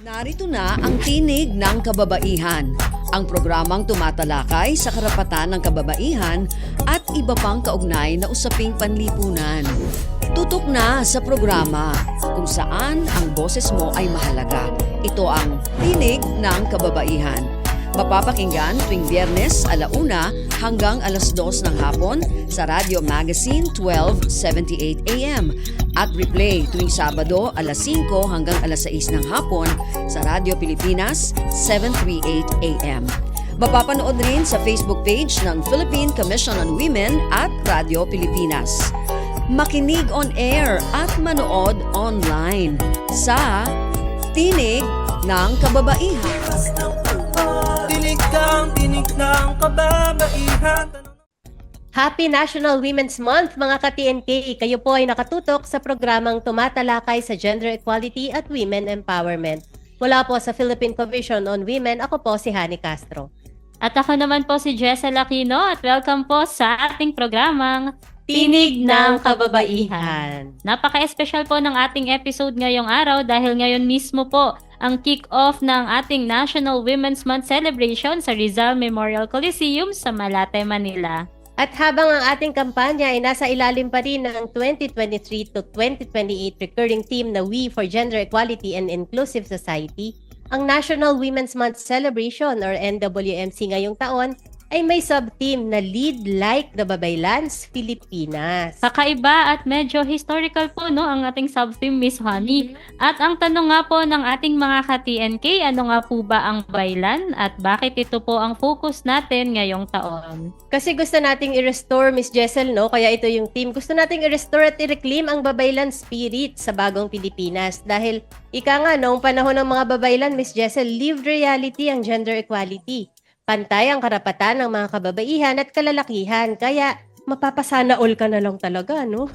Narito na ang Tinig ng Kababaihan, ang programang tumatalakay sa karapatan ng kababaihan at iba pang kaugnay na usaping panlipunan. Tutok na sa programa kung saan ang boses mo ay mahalaga. Ito ang Tinig ng Kababaihan. Mapapakinggan tuwing Biyernes 1:00 hanggang 2:00 ng hapon sa Radio Magazine 1278 AM at replay tuwing Sabado 5:00 hanggang 6:00 ng hapon sa Radio Pilipinas 738 AM. Mapapanood rin sa Facebook page ng Philippine Commission on Women at Radio Pilipinas. Makinig on air at manood online sa Tinig ng Kababaihan. Tinig ng kababaihan. Happy National Women's Month mga ka-TNK! Kayo po ay nakatutok sa programang tumatalakay sa gender equality at women empowerment. Mula po sa Philippine Commission on Women, ako po si Hani Castro. At ako naman po si Jessel Aquino at welcome po sa ating programang Tinig ng Kababaihan. Napaka-espesyal po ng ating episode ngayong araw dahil ngayon mismo po ang kick-off ng ating National Women's Month celebration sa Rizal Memorial Coliseum sa Malate, Manila. At habang ang ating kampanya ay nasa ilalim pa rin ng 2023 to 2028 recurring theme na We for Gender Equality and Inclusive Society, ang National Women's Month Celebration or NWMC ngayong taon ay may sub-theme na Lead Like the Babaylands, Pilipinas. Kakaiba at medyo historical po no ang ating sub-theme, Miss Honey. At ang tanong nga po ng ating mga ka-TNK, ano nga po ba ang baylan at bakit ito po ang focus natin ngayong taon? Kasi gusto nating i-restore, Miss Jessel, no? Kaya ito yung theme. Gusto nating i-restore at i-reclaim ang babaylan spirit sa bagong Pilipinas. Dahil, ika nga, noong panahon ng mga babaylan, Miss Jessel, lived reality ang gender equality. Pantay ang karapatan ng mga kababaihan at kalalakihan. Kaya, mapapasana all ka na lang talaga, no?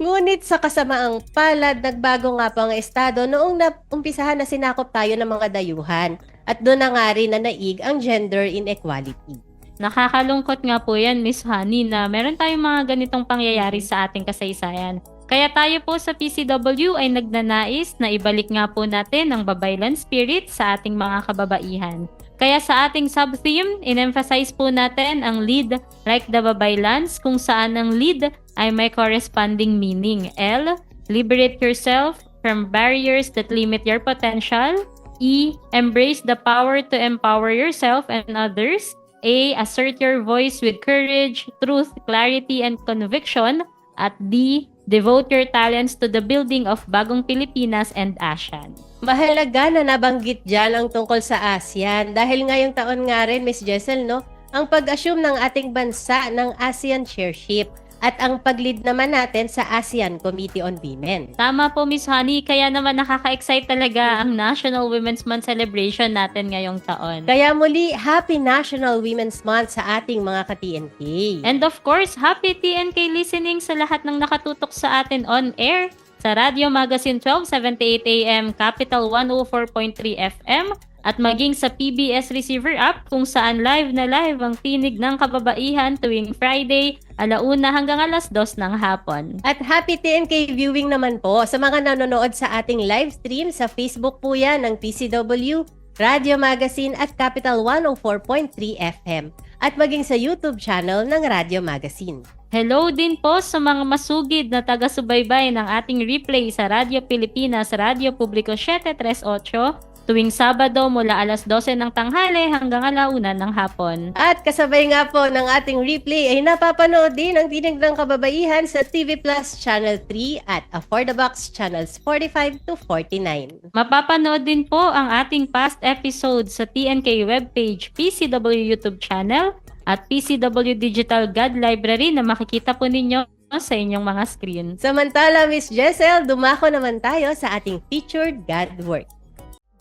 Ngunit sa kasamaang palad, nagbago nga po ang estado noong umpisahan na sinakop tayo ng mga dayuhan. At doon na nga rin na naig ang gender inequality. Nakakalungkot nga po yan, Miss Honey, na meron tayong mga ganitong pangyayari sa ating kasaysayan. Kaya tayo po sa PCW ay nagnanais na ibalik nga po natin ang babaylan spirit sa ating mga kababaihan. Kaya sa ating sub-theme, in-emphasize po natin ang lead like the babaylands kung saan ang lead ay may corresponding meaning. L, liberate yourself from barriers that limit your potential. E, embrace the power to empower yourself and others. A, assert your voice with courage, truth, clarity, and conviction. At D, devote your talents to the building of bagong Pilipinas and ASEAN. Mahalaga na nabanggit dyan ang tungkol sa ASEAN dahil ngayong taon nga rin, Miss Jessel, no, ang pag-assume ng ating bansa ng ASEAN chairship at ang pag-lead naman natin sa ASEAN Committee on Women. Tama po, Miss Honey. Kaya naman nakaka-excite talaga ang National Women's Month celebration natin ngayong taon. Kaya muli, Happy National Women's Month sa ating mga ka-TNK. And of course, happy TNK listening sa lahat ng nakatutok sa atin on air sa Radio Magazine 1278 AM, Capital 104.3 FM, at maging sa PBS Receiver app kung saan live na live ang Tinig ng Kababaihan tuwing Friday, 1:00 hanggang 2:00 ng hapon. At happy TNK viewing naman po sa mga nanonood sa ating live stream sa Facebook po yan ng PCW, Radio Magazine at Capital 104.3 FM at maging sa YouTube channel ng Radio Magazine. Hello din po sa mga masugid na taga-subaybay ng ating replay sa Radio Pilipinas, Radio Publico 738 tuwing Sabado mula 12:00 ng tanghali hanggang 1:00 ng hapon. At kasabay nga po ng ating replay ay napapanood din ang Tinig ng Kababaihan sa TV Plus Channel 3 at Affordabox Channels 45 to 49. Mapapanood din po ang ating past episodes sa TNK webpage, PCW YouTube channel at PCW Digital God Library na makikita po ninyo sa inyong mga screen. Samantala, Miss Jessel, dumako naman tayo sa ating featured God Work.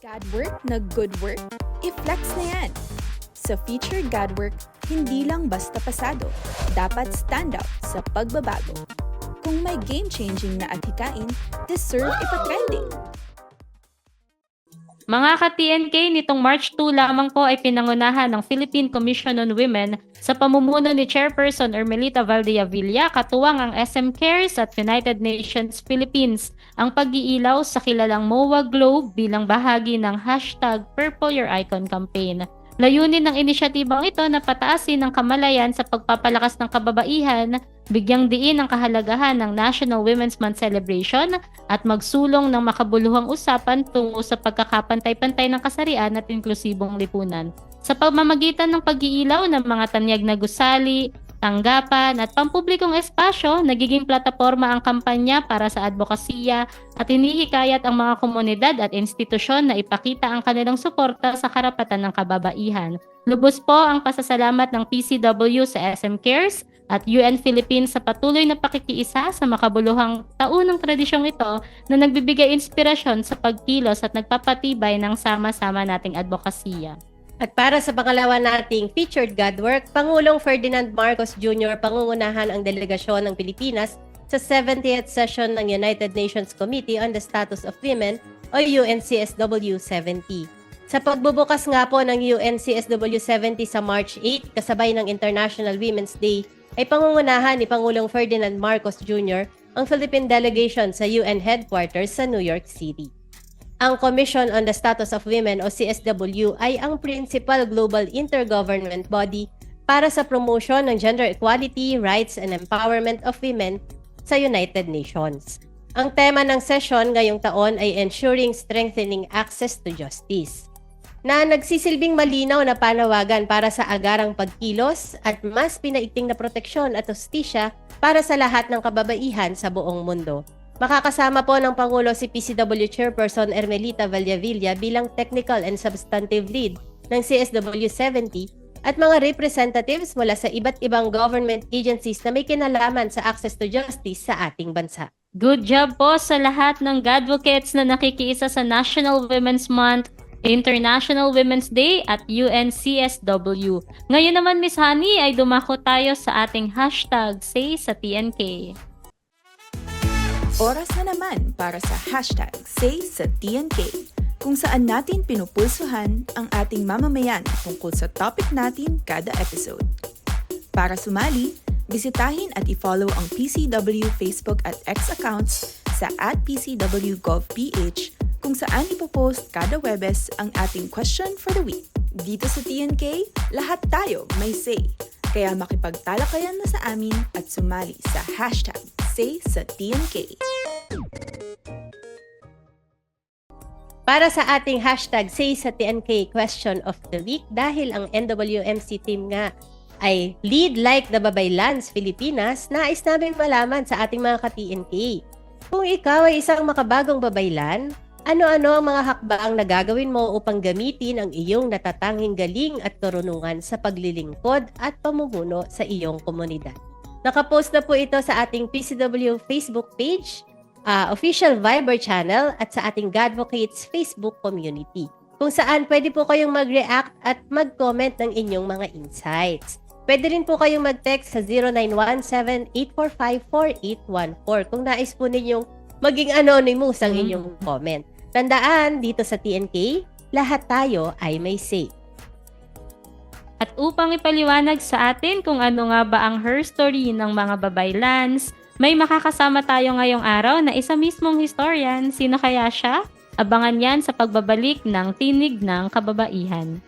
God work na good work? I-flex na yan! Sa featured God work, hindi lang basta pasado. Dapat stand out sa pagbabago. Kung may game-changing na adhikain, deserve ipatrending. Mga ka-TNK, nitong March 2 lamang po ay pinangunahan ng Philippine Commission on Women sa pamumuno ni Chairperson Ermelita Valdeavilla, katuwang ang SM Cares at United Nations Philippines ang pag-iilaw sa kilalang MOA Globe bilang bahagi ng #Purple Your Icon campaign. Layunin ng inisyatibang ito na pataasin ang kamalayan sa pagpapalakas ng kababaihan, bigyang diin ang kahalagahan ng National Women's Month celebration at magsulong ng makabuluhang usapan tungo sa pagkakapantay-pantay ng kasarian at inklusibong lipunan. Sa pamamagitan ng pag-iilaw ng mga tanyag na gusali, tanggapan at pampublikong espasyo, nagiging plataporma ang kampanya para sa advokasya at hinihikayat ang mga komunidad at institusyon na ipakita ang kanilang suporta sa karapatan ng kababaihan. Lubos po ang pasasalamat ng PCW sa SM Cares at UN Philippines sa patuloy na pakikiisa sa makabuluhang taunang tradisyong ito na nagbibigay inspirasyon sa pagkilos at nagpapatibay ng sama-sama nating advokasya. At para sa pangalawa nating featured Godwork, Pangulong Ferdinand Marcos Jr. pangungunahan ang delegasyon ng Pilipinas sa 70th session ng United Nations Committee on the Status of Women o UNCSW 70. Sa pagbubukas nga po ng UNCSW 70 sa March 8, kasabay ng International Women's Day, ay pangungunahan ni Pangulong Ferdinand Marcos Jr. ang Philippine delegation sa UN headquarters sa New York City. Ang Commission on the Status of Women o CSW ay ang principal global intergovernment body para sa promotion ng gender equality, rights, and empowerment of women sa United Nations. Ang tema ng session ngayong taon ay Ensuring Strengthening Access to Justice, na nagsisilbing malinaw na panawagan para sa agarang pagkilos at mas pinaigting na proteksyon at hustisya para sa lahat ng kababaihan sa buong mundo. Makakasama po ng Pangulo si PCW Chairperson Ermelita Valdeavilla bilang Technical and Substantive Lead ng CSW 70 at mga representatives mula sa iba't ibang government agencies na may kinalaman sa access to justice sa ating bansa. Good job po sa lahat ng advocates na nakikiisa sa National Women's Month, International Women's Day at UNCSW. Ngayon naman, Miss Honey, ay dumako tayo sa ating #SaySaTNK. Oras na naman para sa #SaySaTNK, kung saan natin pinupulsuhan ang ating mamamayan tungkol sa topic natin kada episode. Para sumali, bisitahin at i-follow ang PCW Facebook at X accounts sa @PCWGovPH, kung saan ipopost kada Webes ang ating question for the week. Dito sa TNK, lahat tayo may say. Kaya makipagtalakayan na sa amin at sumali sa #SaySaTNK. Para sa ating #SaySaTNK question of the week, dahil ang NWMC team nga ay Lead Like the Babaylans Pilipinas, nais namin malaman sa ating mga ka-TNK. Kung ikaw ay isang makabagong babaylan, ano-ano ang mga hakbaang na gagawin mo upang gamitin ang iyong natatanging galing at karunungan sa paglilingkod at pamumuno sa iyong komunidad? Nakapost na po ito sa ating PCW Facebook page, official Viber channel at sa ating Godvocates Facebook community, kung saan pwede po kayong mag-react at mag-comment ng inyong mga insights. Pwede rin po kayong mag-text sa 0917-845-4814 kung nais po ninyong maging anonymous ang inyong comment. Tandaan, dito sa TNK, lahat tayo ay may say. At upang ipaliwanag sa atin kung ano nga ba ang her story ng mga babaylans, may makakasama tayo ngayong araw na isa mismong historian. Sino kaya siya? Abangan yan sa pagbabalik ng Tinig ng Kababaihan.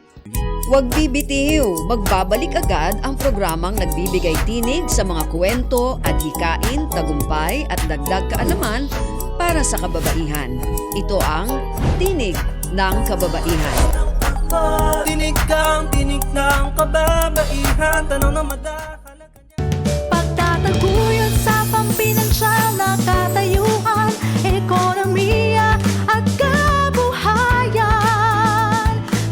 Huwag bibitiw, magbabalik agad ang programang nagbibigay tinig sa mga kwento, adhikain, tagumpay at dagdag kaalaman para sa kababaihan. Ito ang Tinig ng Kababaihan. Tinig ng kababaihan, tanong na madahalaga niya. Pagtataguyod sa pampinansyal na katayuan, ekonomiya at kabuhayan,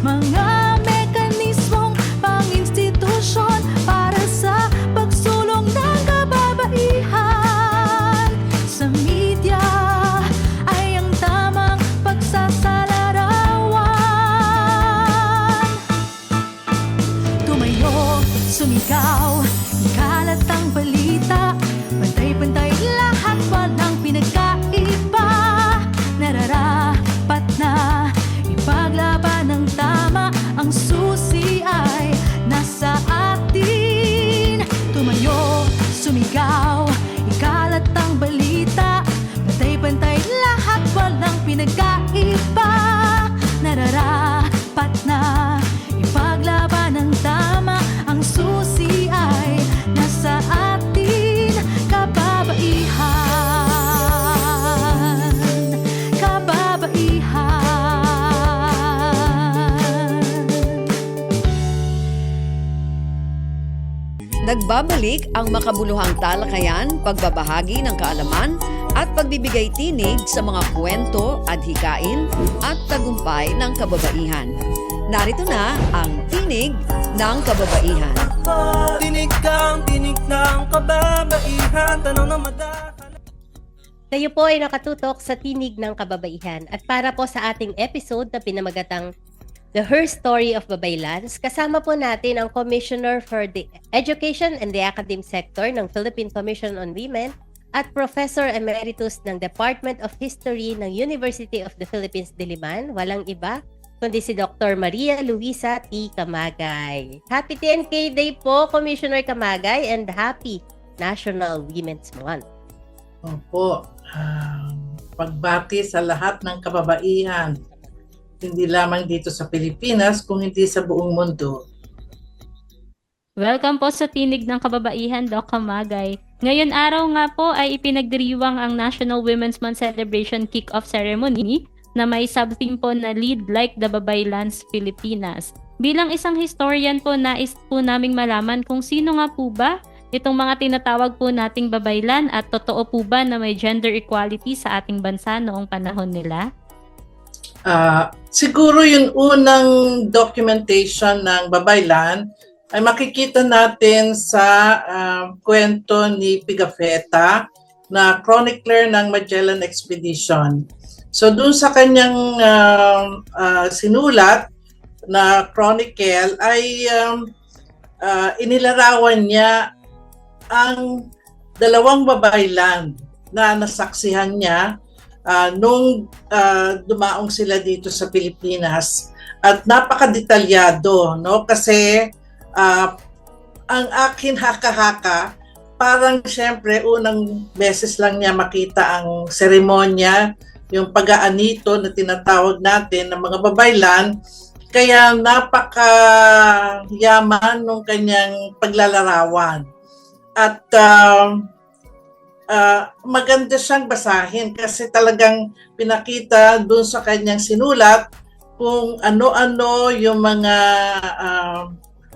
mga mekanismong pang-institusyon para sa pagsulong ng kababaihan. Sa media ay ang tamang pagsasalarawan. Tumayo, sumigaw, ikalat ang balita, pantay-pantay lahat, walang pinag Nagbabalik ang makabuluhang talakayan, pagbabahagi ng kaalaman at pagbibigay tinig sa mga kwento, adhikain at tagumpay ng kababaihan. Narito na ang Tinig ng Kababaihan. Tinig ng kababaihan, tanong na madakal. Kayo po ay nakatutok sa Tinig ng Kababaihan at para po sa ating episode na pinamagatang The Her Story of Babaylans, kasama po natin ang Commissioner for the Education and the Academic Sector ng Philippine Commission on Women at Professor Emeritus ng Department of History ng University of the Philippines, Diliman, walang iba kundi si Dr. Maria Luisa T. Camagay. Happy TNK Day po, Commissioner Camagay, and happy National Women's Month. Opo, pagbati sa lahat ng kababaihan, hindi lamang dito sa Pilipinas, kung hindi sa buong mundo. Welcome po sa Tinig ng Kababaihan, Doc Camagay. Ngayon araw nga po ay ipinagdiriwang ang National Women's Month Celebration Kick-Off Ceremony na may sub-theme po na Lead Like the Babaylans, Pilipinas. Bilang isang historian po, nais po naming malaman kung sino nga po ba itong mga tinatawag po nating babaylan at totoo po ba na may gender equality sa ating bansa noong panahon nila? Siguro yung unang documentation ng babaylan ay makikita natin sa kwento ni Pigafetta na chronicler ng Magellan Expedition. So dun sa kanyang sinulat na chronicle ay inilarawan niya ang dalawang babaylan na nasaksihan niya nung dumaong sila dito sa Pilipinas, at napakadetalyado, no? Kasi ang akin haka-haka, parang siyempre unang beses lang niya makita ang seremonya, yung pag-aanito na tinatawag natin ng mga babaylan, kaya napaka-yaman nung kanyang paglalarawan. At maganda siyang basahin kasi talagang pinakita doon sa kanyang sinulat kung ano-ano yung mga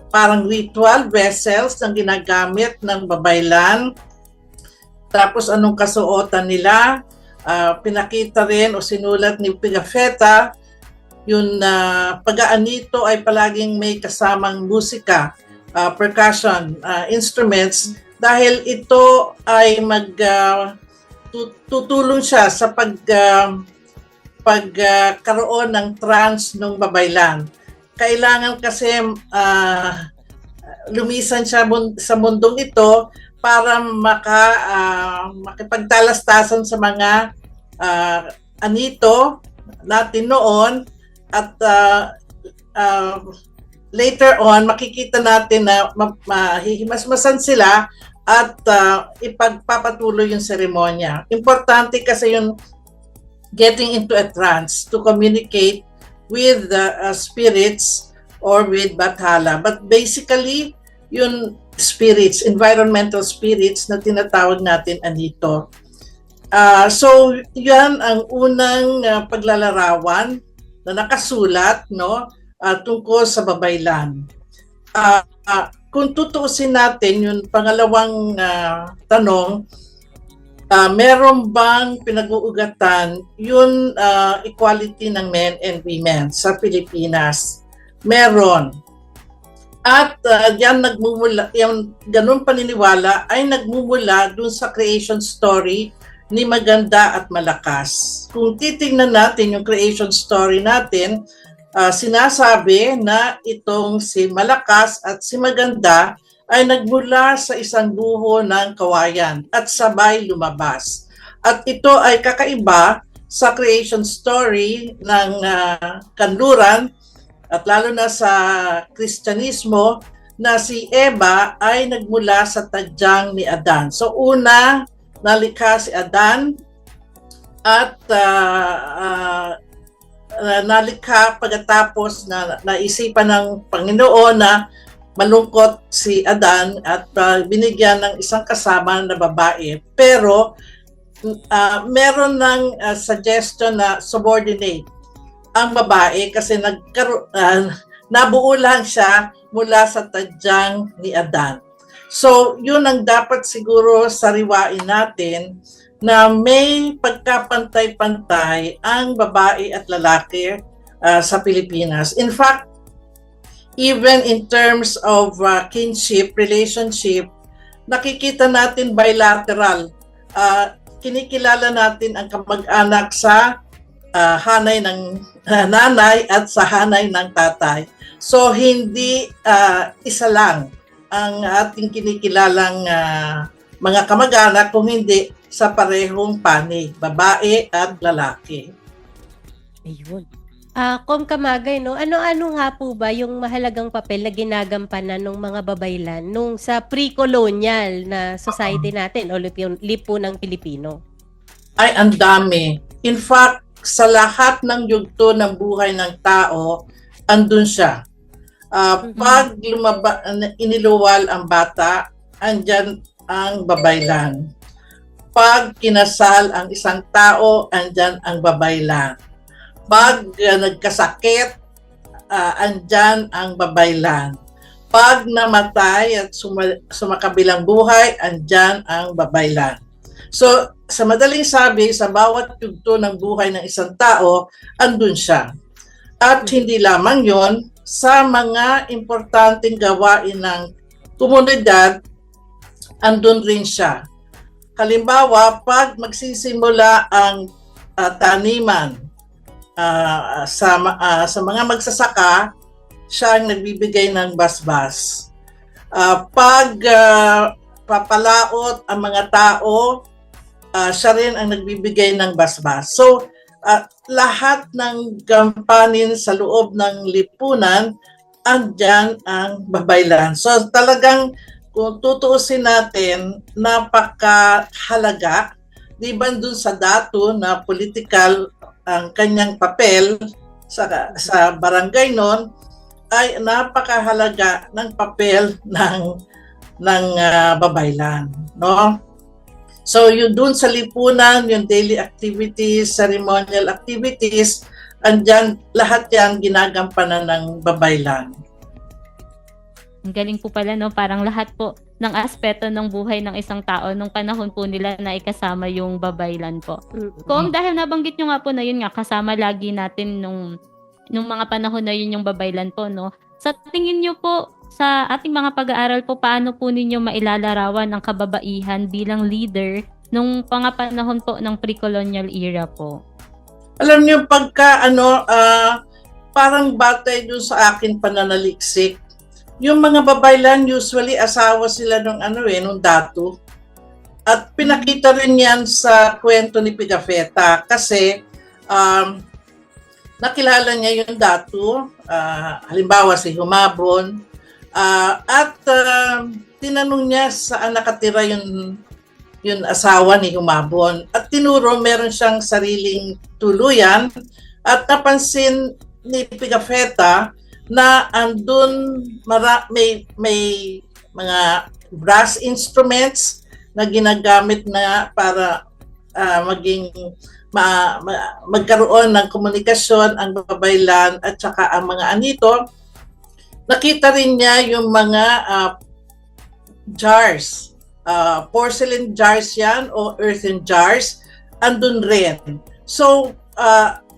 parang ritual vessels na ginagamit ng babaylan, tapos anong kasuotan nila. Pinakita rin o sinulat ni Pigafetta yung pag-aanito ay palaging may kasamang musika, percussion instruments, dahil ito ay tutulong siya sa pagkaroon ng trance ng babaylan. Kailangan kasi lumisan siya sa mundong ito para makipagtalastasan sa mga anito natin noon, at later on makikita natin na mahihimasmasan sila at ipagpapatuloy yung seremonya. Importante kasi yung getting into a trance to communicate with the spirits or with Bathala. But basically, yung spirits, environmental spirits na tinatawag natin anito. So, yan ang unang paglalarawan na nakasulat, no, tungkol sa babaylan. Kung tutuusin natin yung pangalawang tanong, meron bang pinag-uugatan yung equality ng men and women sa Pilipinas? Meron. At yan nagmumula, yung ganun paniniwala ay nagmumula dun sa creation story ni Maganda at Malakas. Kung titingnan natin yung creation story natin, sinasabi na itong si Malakas at si Maganda ay nagmula sa isang buho ng kawayan at sabay lumabas. At ito ay kakaiba sa creation story ng kanluran at lalo na sa Kristyanismo, na si Eva ay nagmula sa tadyang ni Adan. So una, nalikha si Adan at nalikha pagkatapos na naisipan ng Panginoon na malungkot si Adan at binigyan ng isang kasama na babae. Pero meron ng suggestion na subordinate ang babae kasi nabuo lang siya mula sa tadyang ni Adan. So, yun ang dapat siguro sariwain natin, na may pagkapantay-pantay ang babae at lalaki sa Pilipinas. In fact, even in terms of kinship, relationship, nakikita natin bilateral. Kinikilala natin ang kamag-anak sa hanay ng nanay at sa hanay ng tatay. So, hindi isa lang ang ating kinikilalang mga kamag-anak, kung hindi sa parehong panig, babae at lalaki. Ayun. Kom Kamagay, no? Ano-ano nga po ba yung mahalagang papel na ginagampanan ng mga babaylan nung sa pre-colonial na society natin o lipunang Pilipino? Ay, ang dami. In fact, sa lahat ng yugto ng buhay ng tao, andun siya. Pag iniluwal ang bata, andyan ang babaylan. Pag kinasal ang isang tao, andyan ang babaylan. Pag nagkasakit, andyan ang babaylan. Pag namatay at sumakabilang buhay, andyan ang babaylan. So, sa madaling sabi, sa bawat yugto ng buhay ng isang tao, andun siya. At hindi lamang yon, sa mga importanteng gawain ng komunidad, andun rin siya. Halimbawa, pag magsisimula ang taniman sa mga magsasaka, siya ang nagbibigay ng basbas. Pag papalaot ang mga tao, siya rin ang nagbibigay ng basbas. So, lahat ng gampanin sa loob ng lipunan, andyan ang babaylan. So, talagang kung tutuusin natin, napakahalaga, di ba dun sa dato na political ang kanyang papel sa barangay noon, ay napakahalaga ng papel ng babaylan, no? So, yun dun sa lipunan, yung daily activities, ceremonial activities, andyan, lahat yan ginagampanan ng babaylan. Ang galing po pala, no? Parang lahat po ng aspeto ng buhay ng isang tao nung panahon po nila na ikasama yung babaylan po. Kung dahil nabanggit nyo nga po na yun nga, kasama lagi natin nung mga panahon na yun yung babaylan po, no? Sa tingin nyo po, sa ating mga pag-aaral po, paano po ninyo mailalarawan ng kababaihan bilang leader nung panahon po ng pre-colonial era po? Alam niyo, pagka parang batay dun sa akin pananaliksik, yung mga babaylan, usually asawa sila nung dato. At pinakita rin yan sa kwento ni Pigafetta kasi nakilala niya yung dato, halimbawa si Humabon, at tinanong niya saan nakatira yung asawa ni Humabon. At tinuro, meron siyang sariling tuluyan at napansin ni Pigafetta na andun may mga brass instruments na ginagamit na para magkaroon ng komunikasyon ang babaylan at saka ang mga anito. Nakita rin niya yung mga jars, porcelain jars yan o earthen jars, andun rin. So,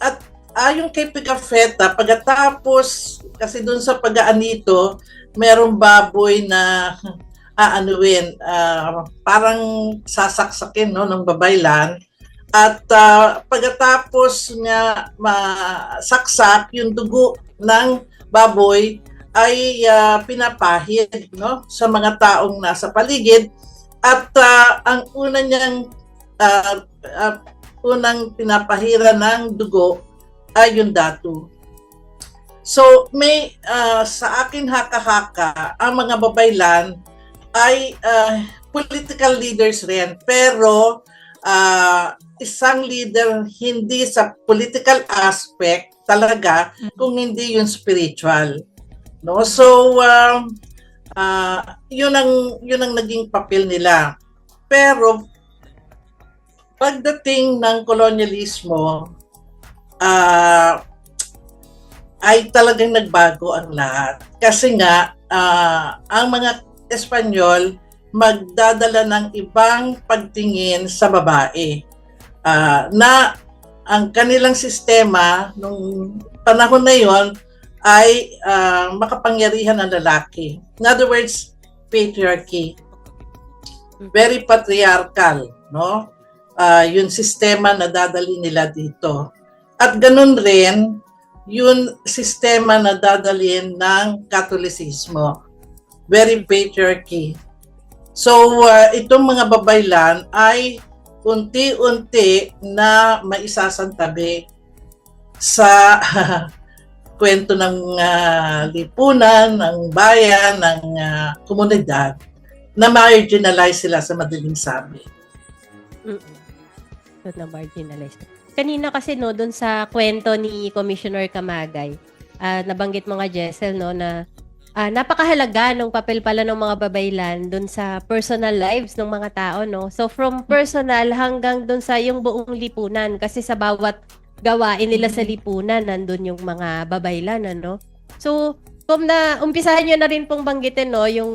at ayon kay Pigafetta, pagkatapos, kasi dun sa pag-aanito, merong baboy na parang sasaksakin ng babaylan. At pagkatapos niya masaksak, yung dugo ng baboy ay pinapahid sa mga taong nasa paligid. At ang unang pinapahira ng dugo ay yung dato. So, may sa akin haka-haka, ang mga babaylan ay political leaders rin. Pero isang leader hindi sa political aspect talaga, kung hindi yung spiritual. No? So, yun ang naging papel nila. Pero, pagdating ng kolonyalismo, ay talagang nagbago ang lahat. Kasi nga, ang mga Espanyol, magdadala ng ibang pagtingin sa babae. Na ang kanilang sistema nung panahon na yon ay makapangyarihan ng lalaki. In other words, patriarchy. Very patriarchal, no? Yung sistema na dadali nila dito. At ganun rin, yung sistema na dadalhin ng Katolisismo. Very patriarchy. So, itong mga babaylan ay unti-unti na maisasantabi sa kwento ng lipunan, ng bayan, ng komunidad na marginalize sila sa madaling sabi. So, na-marginalize. Kanina kasi no, dun sa kwento ni Commissioner Camagay, nabanggit mo nga, Jessel, no, na napakahalaga ng papel pala ng mga babaylan dun sa personal lives ng mga tao, no? So, from personal hanggang dun sa yung buong lipunan. Kasi sa bawat gawain nila sa lipunan, nandun yung mga babaylan, ano? So, kung umpisahan nyo na rin pong banggitin, no, yung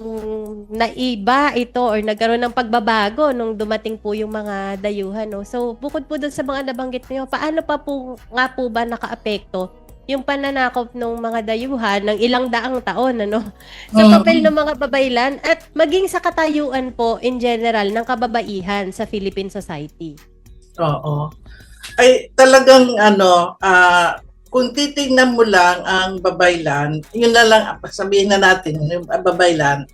naiba ito or nagkaroon ng pagbabago nung dumating po yung mga dayuhan, no? So, bukod po dun sa mga nabanggit nyo, paano pa po nga po ba nakaapekto yung pananakop ng mga dayuhan ng ilang daang taon, ano? Sa papel ng mga babaylan at maging sa katayuan po in general ng kababaihan sa Philippine society. Oo. Ay talagang kung titingnan mo lang ang babaylan, yun na lang sabihin na natin, yung babaylan,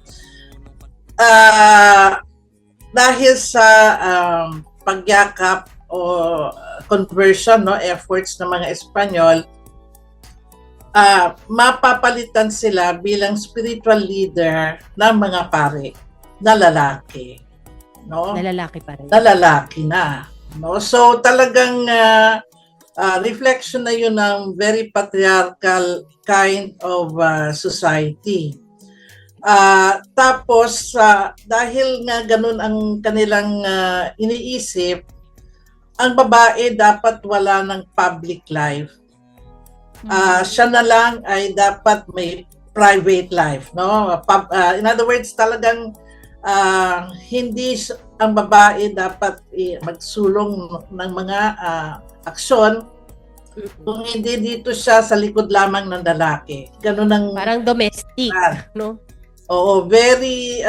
dahil sa pagyakap o conversion, no, efforts ng mga Espanyol, mapapalitan sila bilang spiritual leader ng mga pare na lalaki, no? Nalalaki pa rin. Nalalaki na, no? So talagang reflection na yun ng very patriarchal kind of society. Tapos dahil nga ganun ang kanilang iniisip, ang babae dapat wala ng public life. Siya na lang ay dapat may private life, no? In other words, talagang hindi ang babae dapat magsulong ng mga aksyon kung hindi dito siya sa likod lamang ng lalaki. Ganun ang Parang domestic, no? Oo, very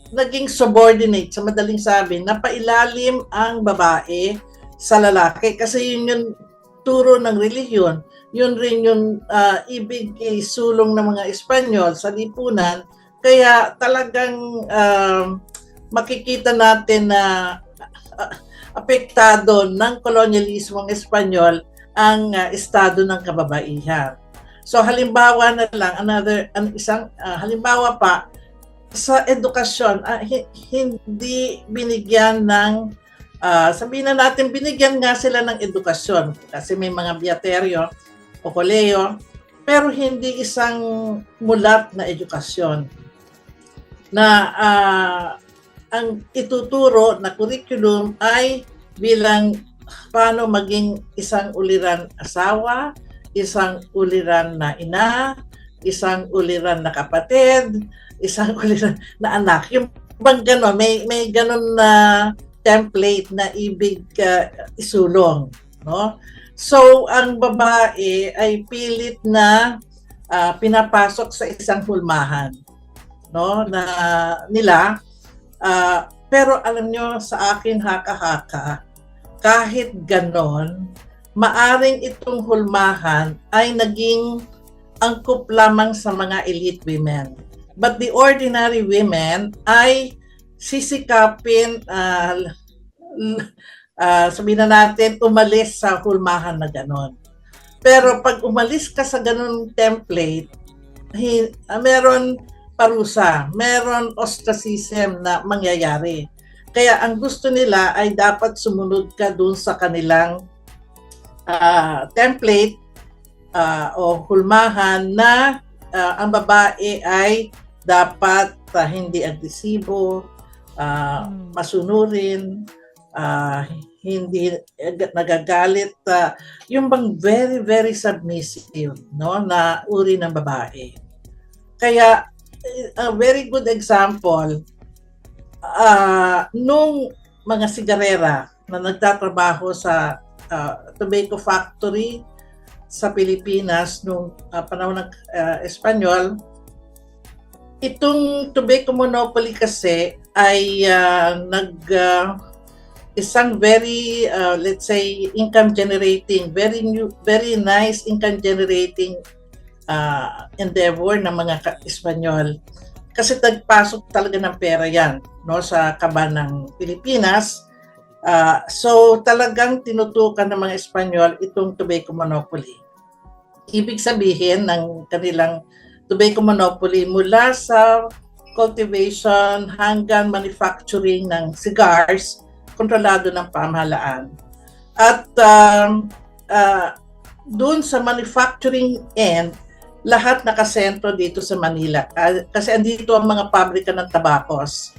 naging subordinate, sa madaling sabi, napailalim ang babae sa lalaki kasi yun yung turo ng relihiyon. Yun rin yung ibig isulong ng mga Espanyol sa lipunan. Kaya talagang makikita natin na apektado ng kolonyalismong Espanyol ang estado ng kababaihan. So halimbawa na lang, isang halimbawa pa, sa edukasyon, hindi binigyan ng, sabihin na natin, binigyan nga sila ng edukasyon kasi may mga biateryo o koleyo, pero hindi isang mulat na edukasyon na ang ituturo na curriculum ay bilang paano maging isang uliran asawa, isang uliran na ina, isang uliran na kapatid, isang uliran na anak. Yung bang gano'n, may gano'n na template na ibig isulong, no? So, ang babae ay pilit na pinapasok sa isang hulmahan, no, na nila. Pero alam nyo, sa akin haka-haka, kahit ganon, maaring itong hulmahan ay naging angkop lamang sa mga elite women. But the ordinary women ay sisikapin, sabihin na natin, umalis sa hulmahan na ganon. Pero pag umalis ka sa ganon template, meron parusa, meron ostracism na mangyayari. Kaya ang gusto nila ay dapat sumunod ka dun sa kanilang template o hulmahan na ang babae ay dapat hindi agresibo, masunurin, hindi nagagalit, yung bang very very submissive, no, na uri ng babae. Kaya a very good example nung mga sigarera na nagtatrabaho sa tobacco factory sa Pilipinas nung panahon ng Espanyol, itong tobacco monopoly kasi ay isang very let's say income generating, very nice income generating endeavor ng mga Espanyol, kasi nagpasok talaga ng pera yan, no, sa kaban ng Pilipinas. So talagang tinutukan ng mga Espanyol itong tobacco monopoly. Ibig sabihin ng kanilang tobacco monopoly mula sa cultivation hanggang manufacturing ng cigars, kontrolado ng pamahalaan. At doon sa manufacturing end, lahat nakasentro dito sa Manila. Kasi andito ang mga pabrika ng tabakos.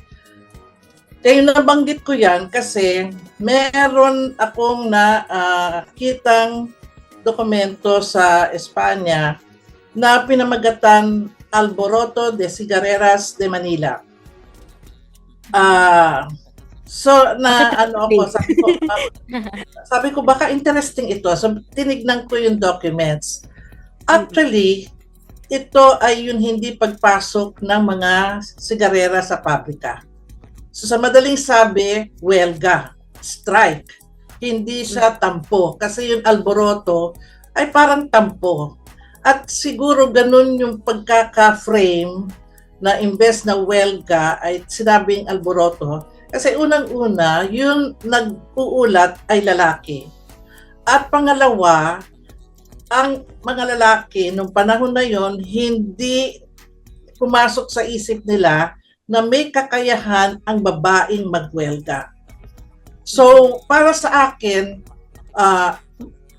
Kaya nabanggit ko yan kasi meron akong kitang dokumento sa Espanya na pinamagatan Alboroto de Cigarreras de Manila. Sabi ko baka interesting ito. So tinignan ko yung documents. Actually, ito ay yung hindi pagpasok ng mga sigarera sa pabrika. So sa madaling sabi, huelga, strike. Hindi siya tampo kasi yung Alboroto ay parang tampo. At siguro ganun yung pagkaka-frame na imbes na huelga ay sinabing Alboroto. Kasi unang-una, yung nag-uulat ay lalaki. At pangalawa, ang mga lalaki nung panahon na yon hindi pumasok sa isip nila na may kakayahan ang babaeng magwelga. So, para sa akin,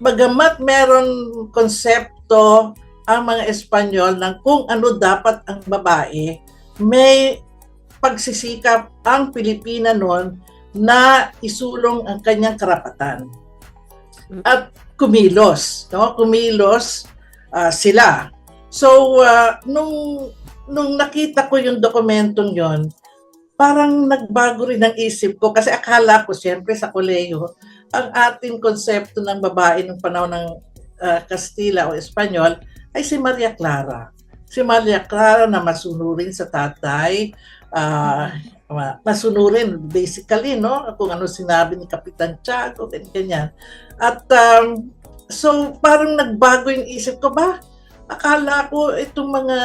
bagamat meron konsepto ang mga Espanyol ng kung ano dapat ang babae, may pagsisikap ang Pilipina noon na isulong ang kanyang karapatan. At kumilos, no? Kumilos sila. So, nung nakita ko yung dokumentong yon, parang nagbago rin ang isip ko kasi akala ko siyempre sa kolehiyo, ang ating konsepto ng babae ng panahon ng Kastila o Espanyol ay si Maria Clara. Si Maria Clara na masunurin sa tatay, masunurin basically, no, kung ano sinabi ni Kapitan Tiago, ganyan. At so parang nagbago yung isip ko, ba akala ko itong mga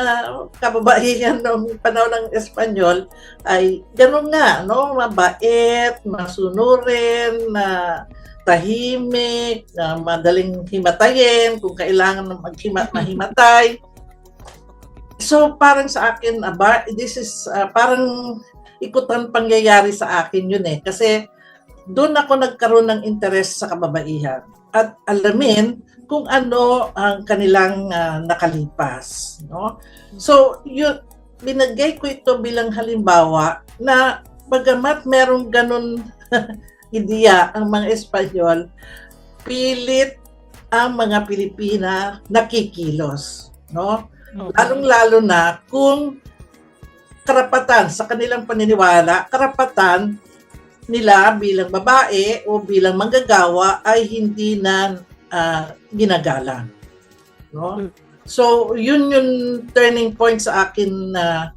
kababaihan ng panahon ng Espanyol ay gano'n nga, no, mabait, masunurin, na tahimik, na madaling himatayin kung kailangan mahimatay. So parang sa akin, this is parang ikutan pangyayari sa akin yun eh. Kasi doon ako nagkaroon ng interes sa kababaihan at alamin kung ano ang kanilang nakalipas. No? So yun, binagay ko ito bilang halimbawa na bagamat merong ganun ideya ang mga Espanyol, pilit ang mga Pilipina nakikilos. No? Lalong-lalo na kung karapatan sa kanilang paniniwala, karapatan nila bilang babae o bilang manggagawa ay hindi na ginagalang. No? So, yun yung turning point sa akin na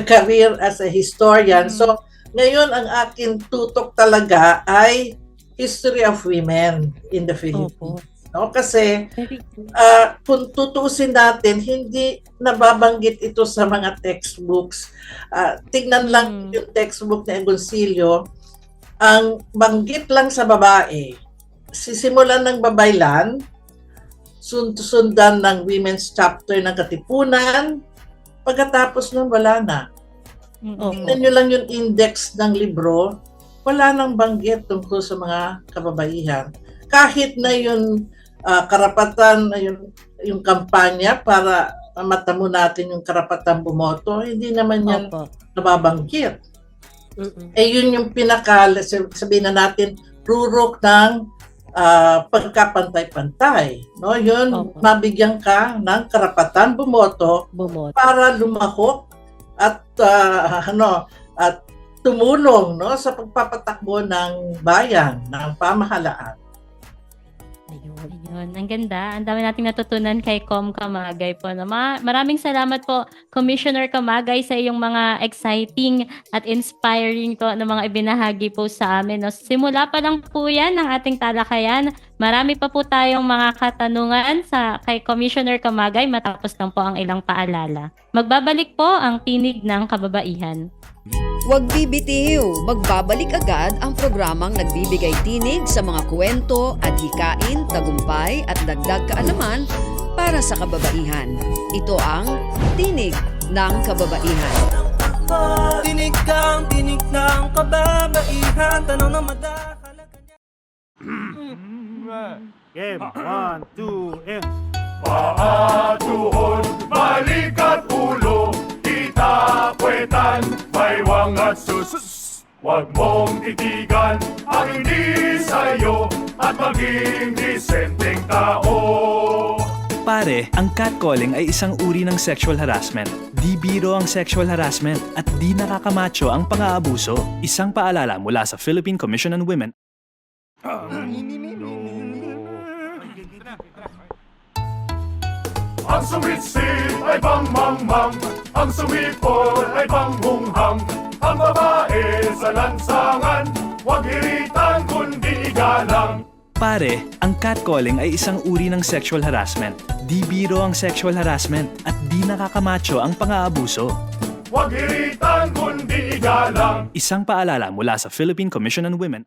career as a historian. So, ngayon ang akin tutok talaga ay history of women in the Philippines. No? Kasi kung tutusin natin, hindi nababanggit ito sa mga textbooks. Tignan lang yung textbook ni Agoncillo, ang banggit lang sa babae, sisimulan ng Babaylan, sundan ng women's chapter ng Katipunan, pagkatapos nun wala na. Tignan nyo lang yung index ng libro, wala nang banggit tungkol sa mga kababaihan. Kahit na yung karapatan, yung kampanya para matamo natin yung karapatan bumoto, hindi naman yan nababanggit. Yun yung sabihin na natin, rurok ng pagkapantay-pantay. No? Yun, mabigyan ka ng karapatan bumoto para lumahok at tumulong, no, sa pagpapatakbo ng bayan, ng pamahalaan. Ayun, ang ganda. Ang dami nating natutunan kay Com Camagay po. No? Maraming salamat po, Commissioner Camagay, sa iyong mga exciting at inspiring po na mga ibinahagi po sa amin. No? Simula pa lang po yan ng ating talakayan. Marami pa po tayong mga katanungan kay Commissioner Camagay matapos lang po ang ilang paalala. Magbabalik po ang Tinig ng Kababaihan. Huwag bibitiw, magbabalik agad ang programang nagbibigay tinig sa mga kwento, adhikain, tagumpay at dagdag kaalaman para sa kababaihan. Ito ang Tinig ng Kababaihan. Tinig ng kababaihan, tanong na madakalagan. Game, 1, 2, and... Paatuhon, balik at ulo, itapwetan, may wangat sus. Huwag mong titigan ang hindi sa'yo at maging disenteng tao. Pare, ang catcalling ay isang uri ng sexual harassment. Di biro ang sexual harassment at di nakakamacho ang pang-aabuso. Isang paalala mula sa Philippine Commission on Women. Ang sumitsit ay pangmangmang, ang sumipol ay panghunghang. Ang babae sa lansangan, huwag iritan kundi igalang. Pare, ang catcalling ay isang uri ng sexual harassment. Di biro ang sexual harassment at di nakakamacho ang pang-aabuso. Huwag iritan kundi igalang. Isang paalala mula sa Philippine Commission on Women.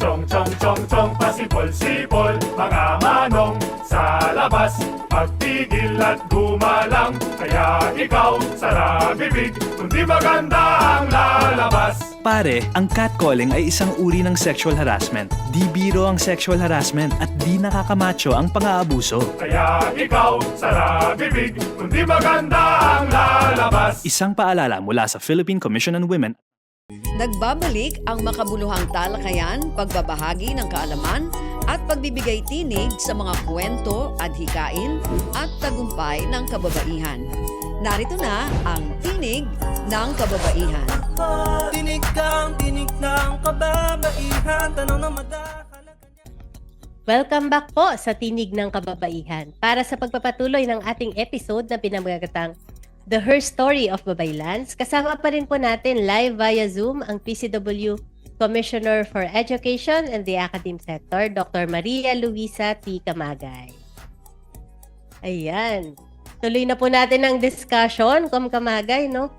Chong chong chong chong pasipol-sipol, mga manong sa labas, magtigil at gumalang. Kaya ikaw, sara bibig, kundi maganda ang lalabas. Pare, ang catcalling ay isang uri ng sexual harassment. Di biro ang sexual harassment at di nakakamacho ang pang-aabuso. Kaya ikaw, sara bibig, kundi maganda ang lalabas. Isang paalala mula sa Philippine Commission on Women. Nagbabalik ang makabuluhang talakayan, pagbabahagi ng kaalaman at pagbibigay tinig sa mga kwento, adhikain at tagumpay ng kababaihan. Narito na ang Tinig ng Kababaihan. Tinig ng kababaihan, tanong na madakalagan. Welcome back po sa Tinig ng Kababaihan para sa pagpapatuloy ng ating episode na pinamagatang The Her Story of Babaylands. Kasama pa rin po natin live via Zoom ang PCW Commissioner for Education and the Academic Sector, Dr. Maria Luisa T. Camagay. Ayan. Tuloy na po natin ang discussion, Camagay, no?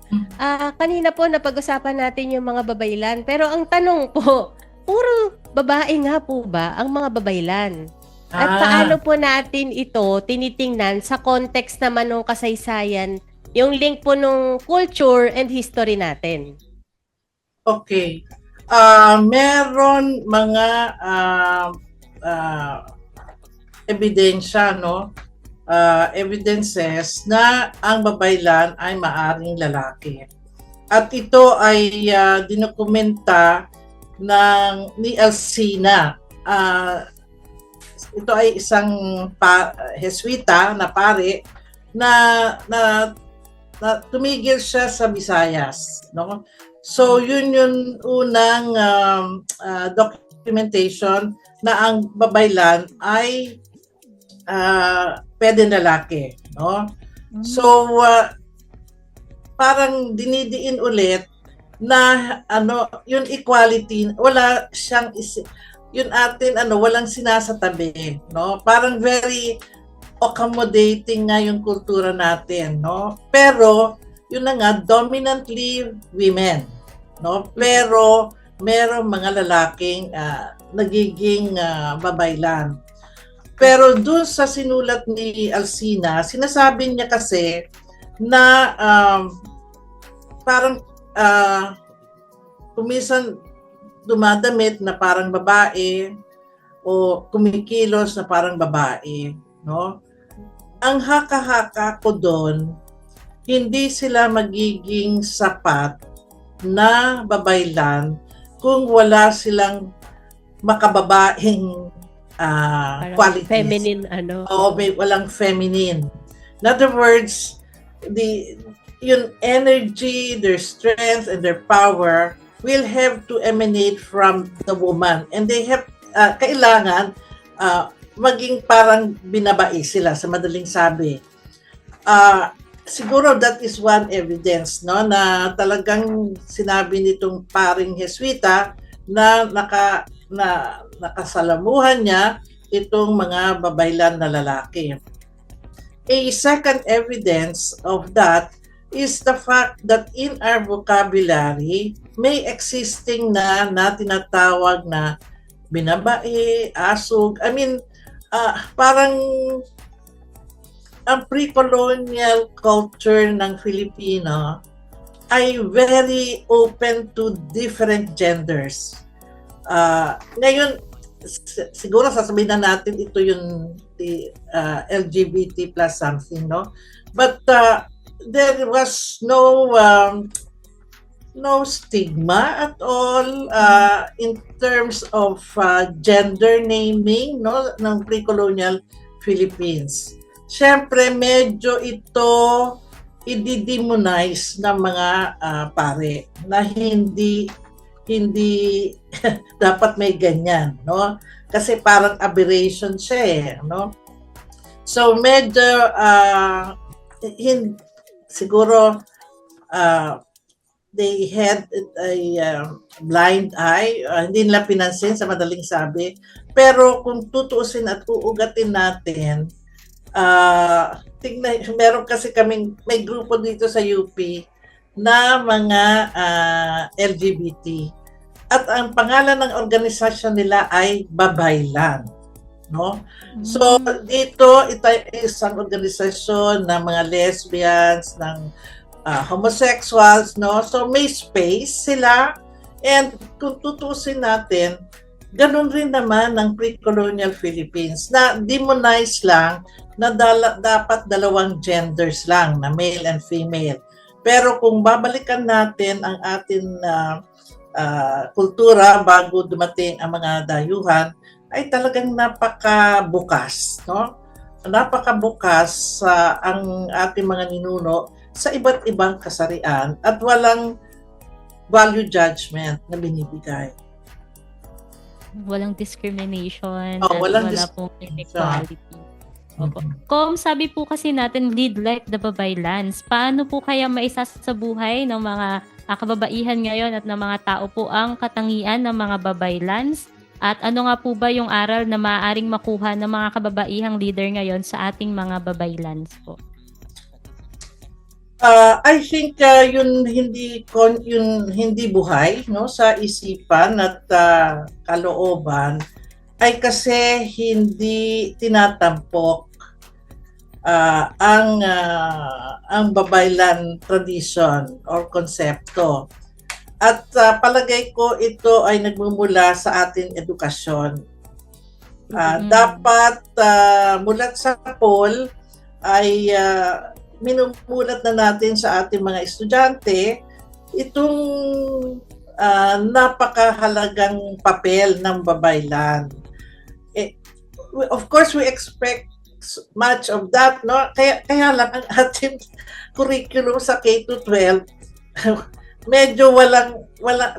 Kanina po napag-usapan natin yung mga babaylan. Pero ang tanong po, puro babae nga po ba ang mga babaylan? At paano po natin ito tinitingnan sa context naman ng kasaysayan, yung link po nung culture and history natin? Okay. Meron mga ebidensya, no? Evidences na ang babaylan ay maaring lalaki. At ito ay dinokumenta ni Alcina. Ito ay isang Jesuita na pare na tumigil siya sa Visayas, no? So yun yung unang documentation na ang babaylan ay pwede lalaki, no? So parang dinidiin ulit na yung equality, wala siyang yun atin walang sinasatabi, no? Parang very accommodating nga yung kultura natin, no? Pero yun na nga, dominantly women, no? Pero merong mga lalaking nagiging babaylan. Pero dun sa sinulat ni Alcina, sinasabi niya kasi na parang kumisan dumadamit na parang babae o kumikilos na parang babae, no? Ang haka-haka ko doon, hindi sila magiging sapat na babaylan kung wala silang makababaeng qualities. Feminine, Oo, walang feminine. In other words, yung energy, their strength, and their power will have to emanate from the woman. And they have, kailangan maging parang binabai sila, sa madaling sabi. Siguro that is one evidence, no, na talagang sinabi nitong paring Jesuita na nakasalamuhan niya itong mga babaylan na lalaki. A second evidence of that is the fact that in our vocabulary, may existing na tinatawag na binabae, asog. I mean, parang ang pre-colonial culture ng Filipino ay very open to different genders. Ngayon, siguro sasabihin na natin ito yung LGBT plus something, no? But there was no stigma at all in terms of gender naming, no, ng pre-colonial Philippines. Siyempre, medyo ito i-demonize ng mga pare na hindi dapat may ganyan, no? Kasi parang aberration siya eh, no? So medyo siguro they had a blind eye, hindi nila pinansin, sa madaling sabi. Pero kung tutuusin at uugatin natin, tingnan, meron kasi may grupo dito sa UP na mga LGBT. At ang pangalan ng organisasyon nila ay Babaylan, no? So dito, ito isang organisasyon ng mga lesbians, ng homosexuals, no? So may space sila, and kung tutusin natin, ganun rin naman ng pre-colonial Philippines na demonize lang na dapat dalawang genders lang, na male and female. Pero kung babalikan natin ang atin kultura bago dumating ang mga dayuhan, ay talagang napakabukas, no? Napakabukas ang ating mga ninuno sa iba't ibang kasarian at walang value judgment na binibigay. Walang discrimination. Walang wala pong inequality. Kom, sabi po kasi natin, lead like the babaylans. Paano po kaya maisasabuhay ng mga kababaihan ngayon at ng mga tao po ang katangian ng mga babaylans? At ano nga po ba yung aral na maaaring makuha ng mga kababaihang leader ngayon sa ating mga babaylans po? I think yun hindi buhay, no, sa isipan at kalooban ay kasi hindi tinatampok ang babaylan tradition or konsepto. At palagay ko ito ay nagmumula sa ating edukasyon. Dapat mulat sa poll ay minumulat na natin sa ating mga estudyante itong napakahalagang papel ng babaylan. Of course, we expect much of that, no? Kaya lang ang ating curriculum sa K-12 medyo walang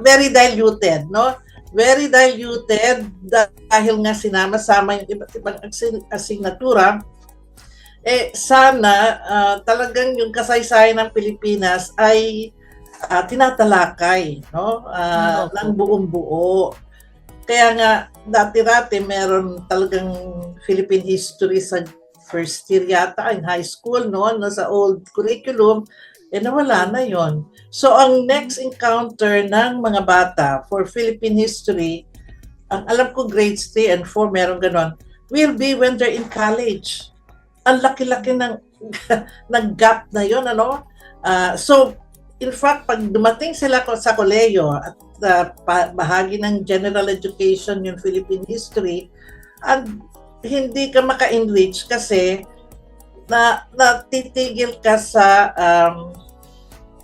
very diluted, no? Very diluted dahil nga sinama-sama yung iba't ibang asignatura. Sana talagang yung kasaysayan ng Pilipinas ay tinatalakay, no? Ng buong buo. Kaya nga dati-dati meron talagang Philippine history sa first year yata in high school, no? Sa old curriculum, nawala na yon. So ang next encounter ng mga bata for Philippine history, ang alam ko grades 3 and 4 meron ganon, will be when they're in college. Ang laki-laki ng gap na yon, ano? So, in fact, pag dumating sila sa koleyo at bahagi ng general education yung Philippine history, hindi ka maka-enrich kasi natitigil ka sa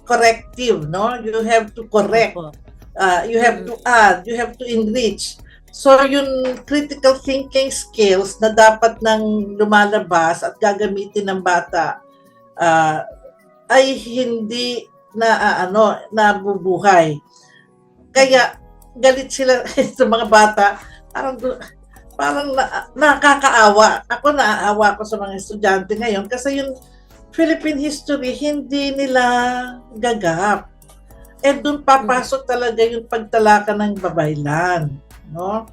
corrective, no? You have to correct, you have to add, you have to enrich. So, yung critical thinking skills na dapat nang lumalabas at gagamitin ng bata ay hindi nabubuhay. Kaya galit sila sa mga bata, parang nakakaawa. Ako naaawa ko sa mga estudyante ngayon kasi yung Philippine history hindi nila gagap. Doon papasok talaga yung pagtalaka ng babaylan, no?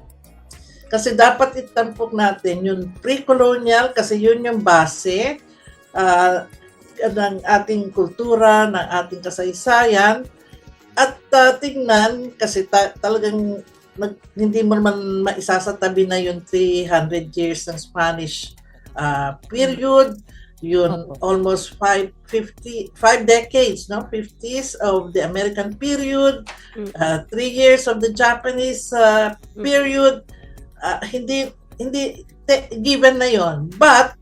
Kasi dapat itampok natin yung pre-colonial kasi yun yung base ng ating kultura, ng ating kasaysayan. At tingnan, kasi talagang hindi mo naman maisasatabi na yung 300 years ng Spanish period, yun almost 5 decades, no? 50s of the American period, 3 years of the Japanese period, hindi given na yon. But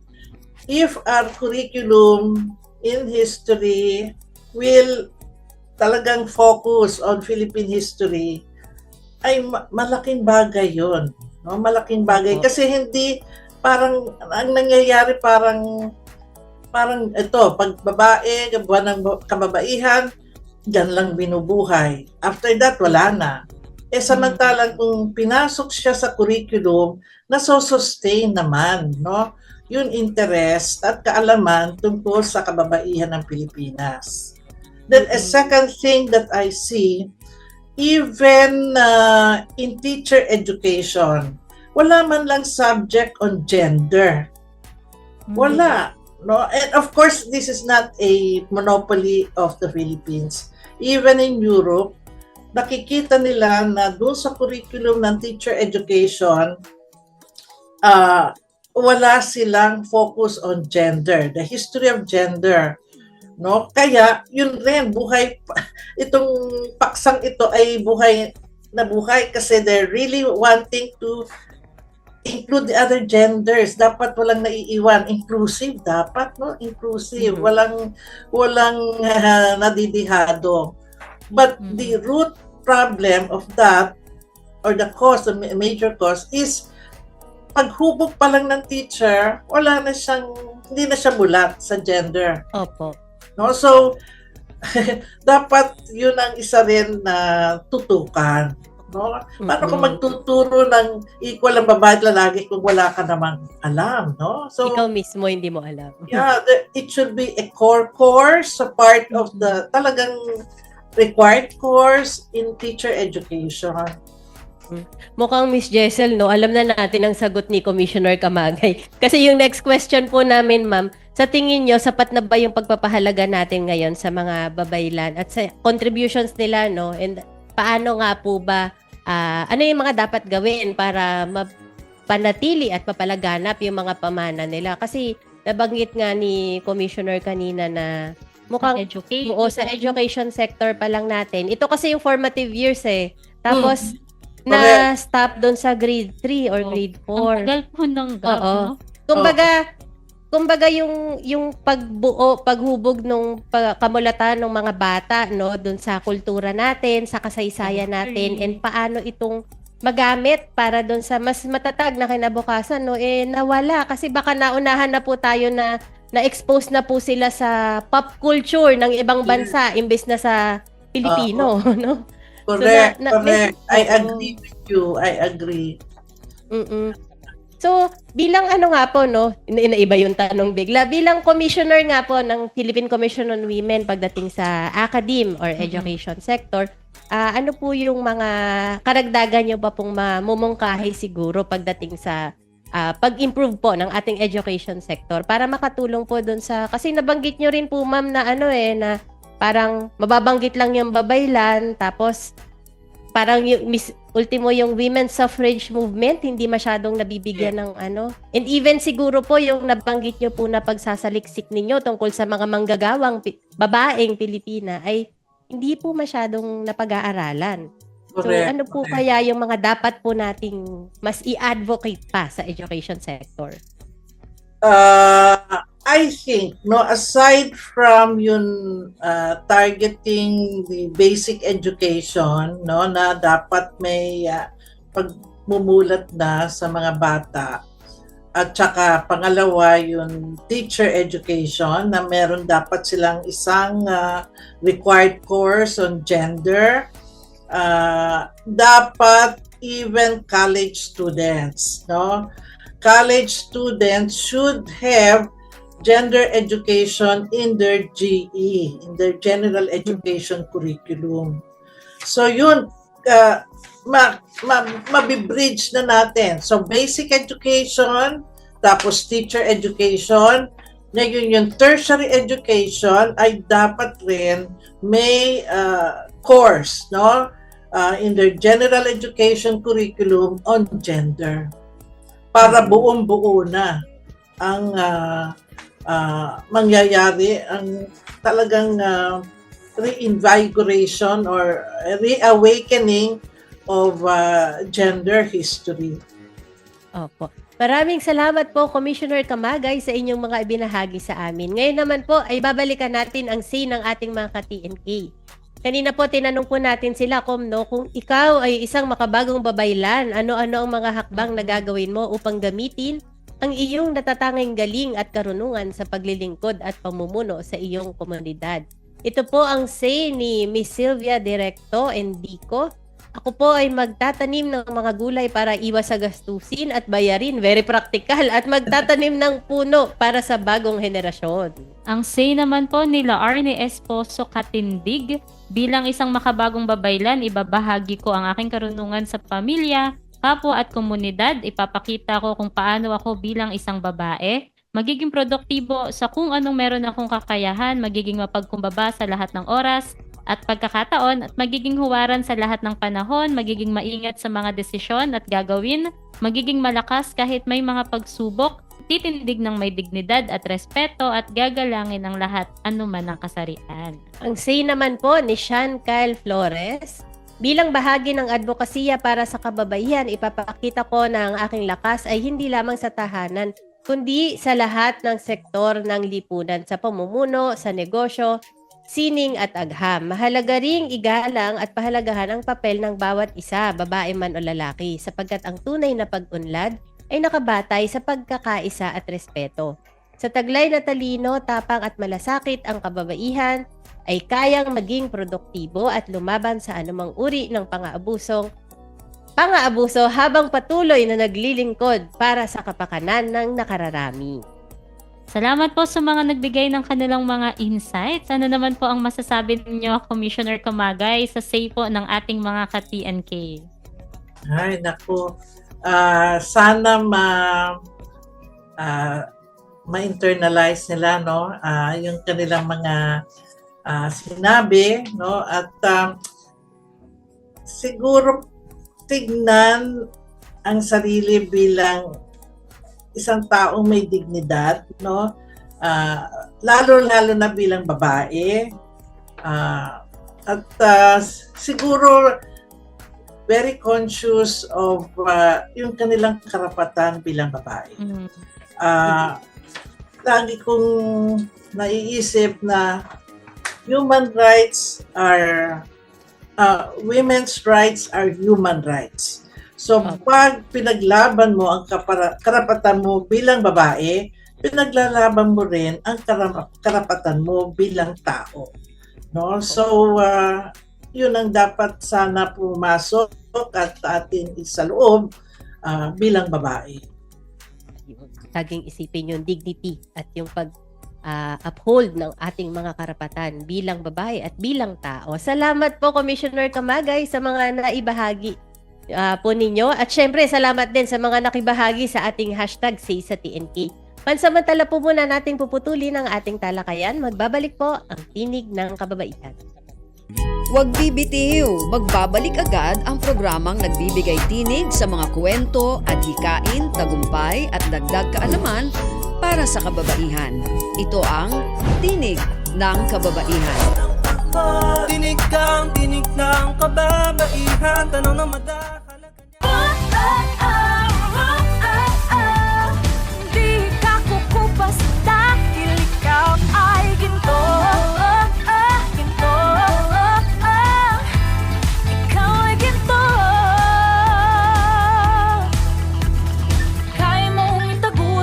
if our curriculum in history will talagang focus on Philippine history, ay malaking bagay yon, no? Malaking bagay kasi hindi parang ang nangyayari parang ito, pag babae, buwan ng kababaihan, dyan lang binubuhay. After that, wala na. Samantalang kung pinasok siya sa curriculum, nasosustain naman, no? Yung interest at kaalaman tungkol sa kababaihan ng Pilipinas. Then a second thing that I see, even in teacher education, wala man lang subject on gender. Wala. No? And of course, this is not a monopoly of the Philippines. Even in Europe, nakikita nila na doon sa curriculum ng teacher education, wala silang focus on gender, the history of gender. No? Kaya, yun rin, itong paksang ito ay buhay na buhay kasi they're really wanting to include the other genders. Dapat walang naiiwan. Inclusive dapat, no? Inclusive. Walang nadidihado. But the root problem of that, or the cause, the major cause, is paghubog pa lang ng teacher, hindi na siya mulat sa gender. Opo. No? So, dapat yun ang isa rin na tutukan. No? Paano kung magtuturo ng equal ang babae at lalaki kung wala ka namang alam, no? So, ikaw mismo hindi mo alam. Yeah, it should be a core course, a part of the talagang required course in teacher education. Mukhang Miss Jessel, no, alam na natin ang sagot ni Commissioner Camagay. Kasi yung next question po namin, ma'am, sa tingin nyo, sapat na ba yung pagpapahalaga natin ngayon sa mga babaylan at sa contributions nila, no? And paano nga po ba, ano yung mga dapat gawin para mapanatili at papalaganap yung mga pamana nila? Kasi nabanggit nga ni Commissioner kanina na mukhang sa education sector pa lang natin. Ito kasi yung formative years Tapos, na-stop doon sa grade 3 or grade 4. Ang tagal po ng gap, no? Kumbaga yung paghubog ng kamulatan ng mga bata, no, doon sa kultura natin, sa kasaysayan natin, and paano itong magamit para doon sa mas matatag na kinabukasan, no, nawala kasi baka naunahan na po tayo na-expose na po sila sa pop culture ng ibang bansa imbes na sa Pilipino, no? Correct, correct. I agree with you. I agree. So, bilang nga po, no, inaiba yung tanong bigla, bilang commissioner nga po ng Philippine Commission on Women pagdating sa academe or education sector, ano po yung mga karagdagan nyo pa pong mamumungkahi siguro pagdating sa pag-improve po ng ating education sector para makatulong po doon sa, kasi nabanggit nyo rin po ma'am na na parang mababanggit lang yung babaylan, tapos parang ultimo yung women's suffrage movement, hindi masyadong nabibigyan ng And even siguro po yung nabanggit nyo po na pagsasaliksik ninyo tungkol sa mga manggagawang babaeng Pilipina ay hindi po masyadong napag-aaralan. Correct, so ano po kaya yung mga dapat po nating mas i-advocate pa sa education sector? I think, no, aside from yung targeting the basic education, no, na dapat may pagmumulat na sa mga bata, At saka pangalawa yung teacher education na meron dapat silang isang required course on gender. Dapat even college students, no? College students should have gender education in their GE, in their general education curriculum. So yun, mabibridge na natin. So basic education, tapos teacher education, ngayon yung tertiary education ay dapat rin may course, no? In their general education curriculum on gender. Para buong-buo na ang mangyayari, ang talagang reinvigoration or reawakening of gender history. Opo. Maraming salamat po, Commissioner Camagay, sa inyong mga ibinahagi sa amin. Ngayon naman po ay babalikan natin ang say ng ating mga ka-TNK. Kanina po tinanong po natin sila, no, kung ikaw ay isang makabagong babaylan, ano-ano ang mga hakbang na gagawin mo upang gamitin ang iyong natatanging galing at karunungan sa paglilingkod at pamumuno sa iyong komunidad. Ito po ang say ni Miss Sylvia Directo Endico. Ako po ay magtatanim ng mga gulay para iwas sa gastusin at bayarin. Very practical. At magtatanim ng puno para sa bagong henerasyon. Ang say naman po nila Arne Esposo Katindig, bilang isang makabagong babaylan, ibabahagi ko ang aking karunungan sa pamilya, kapwa at komunidad. Ipapakita ko kung paano ako bilang isang babae magiging produktibo sa kung anong meron akong kakayahan, magiging mapagkumbaba sa lahat ng oras at pagkakataon at magiging huwaran sa lahat ng panahon, magiging maingat sa mga desisyon at gagawin, magiging malakas kahit may mga pagsubok, titindig ng may dignidad at respeto at gagalangin ang lahat anuman ang kasarian. Ang say naman po ni Sean Kyle Flores, bilang bahagi ng advokasya para sa kababaihan, ipapakita ko na ang aking lakas ay hindi lamang sa tahanan, kundi sa lahat ng sektor ng lipunan, sa pamumuno, sa negosyo, sining at agham. Mahalaga ring igalang at pahalagahan ang papel ng bawat isa, babae man o lalaki, sapagkat ang tunay na pag-unlad ay nakabatay sa pagkakaisa at respeto. Sa taglay na talino, tapang at malasakit ang kababaihan ay kayang maging produktibo at lumaban sa anumang uri ng pang-aabuso habang patuloy na naglilingkod para sa kapakanan ng nakararami. Salamat po sa mga nagbigay ng kanilang mga insights. Ano naman po ang masasabi ninyo, Commissioner Camagay, sa say po ng ating mga ka-TNK? Ay, naku. Sana ma-internalize nila, no, yung kanilang mga sinabi, no, at siguro tignan ang sarili bilang isang taong may dignidad, no? Lalo-lalo na bilang babae. At siguro very conscious of yung kanilang karapatan bilang babae. Lagi kong naiisip na human rights are women's rights are human rights. So, pag pinaglaban mo ang karapatan mo bilang babae, pinaglalaban mo rin ang karapatan mo bilang tao. No? So, yun ang dapat sana pumasok at atin isaloob bilang babae. Laging isipin yung dignity at yung uphold ng ating mga karapatan bilang babae at bilang tao. Salamat po, Commissioner Camagay, sa mga naibahagi po ninyo. At syempre, salamat din sa mga nakibahagi sa ating hashtag Say sa TNK. Pansamantala po muna nating puputulin ang ating talakayan. Magbabalik po ang Tinig ng Kababaihan. Huwag bibitiw, magbabalik agad ang programang nagbibigay tinig sa mga kwento, adhikain, tagumpay at dagdag kaalaman para sa kababaihan. Ito ang Tinig ng Kababaihan. Tinig kang tinig ng kababaihan, tanong na madahalaga niya. Di ka kukupas dahil ikaw ay ginto. Ikaw ay ginto. Kaya mong itago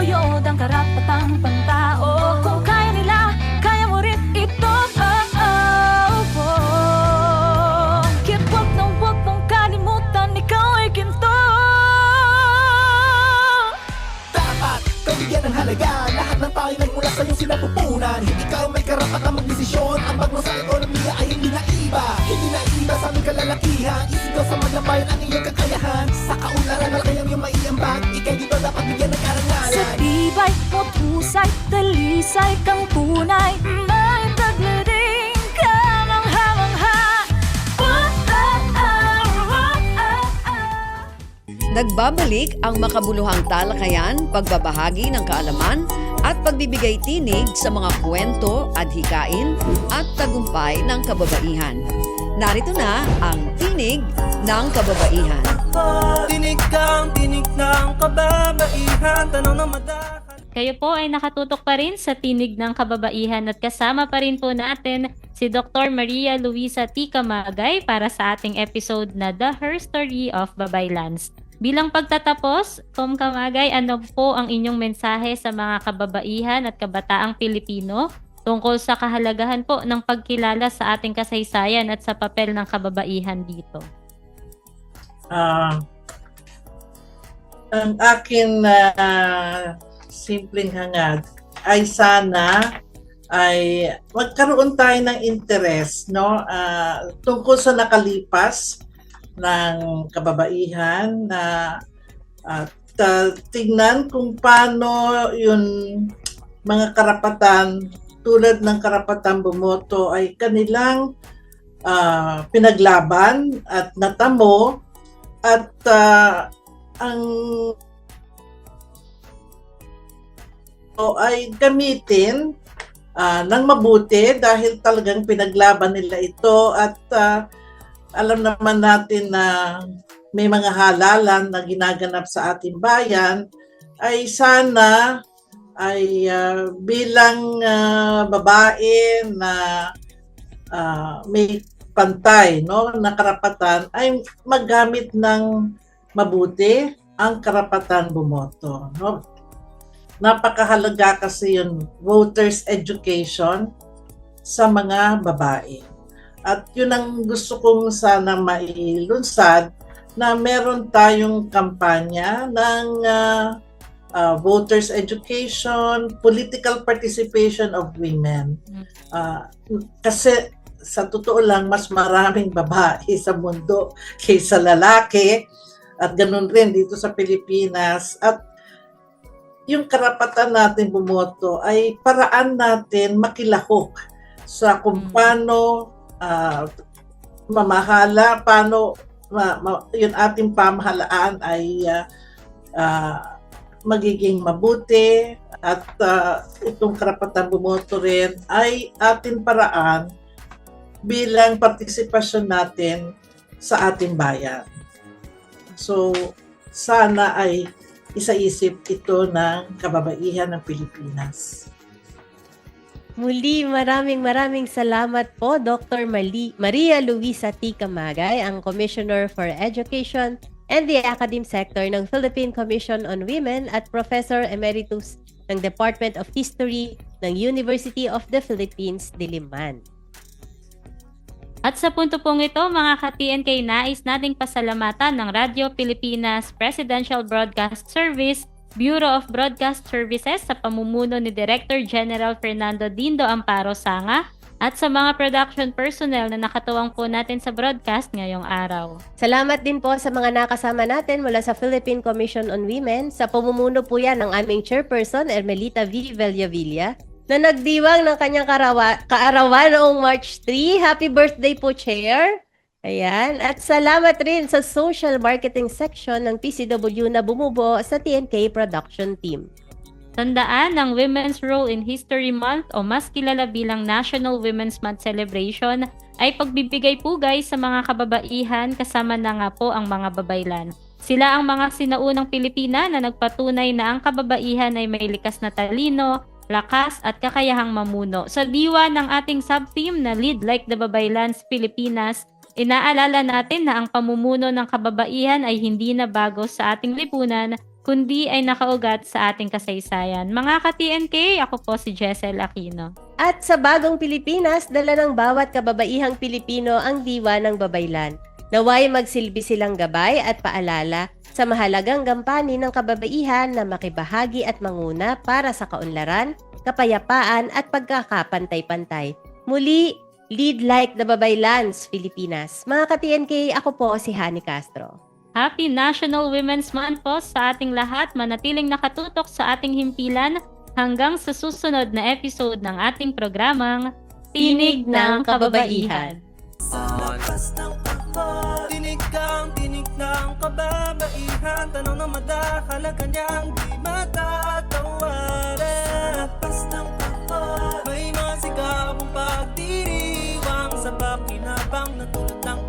Talisay kang tunay, may taglading kamangha-mangha. Nagbabalik ang makabuluhang talakayan, pagbabahagi ng kaalaman at pagbibigay tinig sa mga kwento, adhikain at tagumpay ng kababaihan. Narito na ang Tinig ng Kababaihan. Tinig ng kababaihan, tanong na madakal. Kayo po ay nakatutok pa rin sa Tinig ng Kababaihan at kasama pa rin po natin si Dr. Maria Luisa T. Camagay para sa ating episode na The Her Story of Babaylans. Bilang pagtatapos, Tom Camagay, ano po ang inyong mensahe sa mga kababaihan at kabataang Pilipino tungkol sa kahalagahan po ng pagkilala sa ating kasaysayan at sa papel ng kababaihan dito? Ang akin simpleng hangad ay sana ay magkaroon tayo ng interest, no, tungkol sa nakalipas ng kababaihan na tignan kung paano yung mga karapatan tulad ng karapatang bumoto ay kanilang pinaglaban at natamo at ang ay gamitin ng mabuti dahil talagang pinaglaban nila ito at alam naman natin na may mga halalan na ginaganap sa ating bayan ay sana ay bilang babae na may pantay, no, na karapatan ay maggamit ng mabuti ang karapatan bumoto, no? Napakahalaga kasi yung voters education sa mga babae. At yun ang gusto kong sana mailunsad na meron tayong kampanya ng voters education, political participation of women. Kasi sa totoo lang, mas maraming babae sa mundo kaysa lalaki at ganun rin dito sa Pilipinas. At yung karapatan natin bumoto ay paraan natin makilahok sa kung paano mamahala, paano yung ating pamahalaan ay magiging mabuti at itong karapatan bumoto rin ay ating paraan bilang partisipasyon natin sa ating bayan. So, sana ay isaisip ito ng kababaihan ng Pilipinas. Muli, maraming salamat po, Dr. Maria Luisa T. Camagay, ang Commissioner for Education and the Academic Sector ng Philippine Commission on Women at Professor Emeritus ng Department of History ng University of the Philippines, Diliman. At sa punto pong ito, mga ka-TNK, nais nating pasalamatan ng Radyo Pilipinas Presidential Broadcast Service, Bureau of Broadcast Services sa pamumuno ni Director General Fernando Dindo Amparo Sanga at sa mga production personnel na nakatuwang po natin sa broadcast ngayong araw. Salamat din po sa mga nakasama natin mula sa Philippine Commission on Women. Sa pamumuno po yan ng aming chairperson, Ermelita V. Villavilla, na nagdiwang ng kanyang kaarawan noong March 3. Happy birthday po, Chair! Ayan. At salamat rin sa social marketing section ng PCW na bumubuo sa TNK production team. Tandaan ang Women's Role in History Month o mas kilala bilang National Women's Month Celebration ay pagbibigay pugay sa mga kababaihan kasama na nga po ang mga babaylan. Sila ang mga sinaunang Pilipina na nagpatunay na ang kababaihan ay may likas na talino, lakas at kakayahang mamuno. Sa diwa ng ating sub-theme na Lead Like the Babaylans Pilipinas, inaalala natin na ang pamumuno ng kababaihan ay hindi na bago sa ating lipunan, kundi ay nakaugat sa ating kasaysayan. Mga ka-TNK, ako po si Jessel Aquino. At sa bagong Pilipinas, dala ng bawat kababaihang Pilipino ang diwa ng babaylan. Naway magsilbi silang gabay at paalala sa mahalagang gampanin ng kababaihan na makibahagi at manguna para sa kaunlaran, kapayapaan at pagkakapantay-pantay. Muli, Lead Like the Babaylans, Pilipinas. Mga ka-TNK, ako po si Hani Castro. Happy National Women's Month po sa ating lahat. Manatiling nakatutok sa ating himpilan Hanggang sa susunod na episode ng ating programang Tinig ng Kababaihan. Labas ng pagpag, tinig ng kababaihan. Tanong na madahalaga niyang di matatawaran. Labas ng pagpag, may mga sigabong pagdiriwang sa pakinabang na tulad ng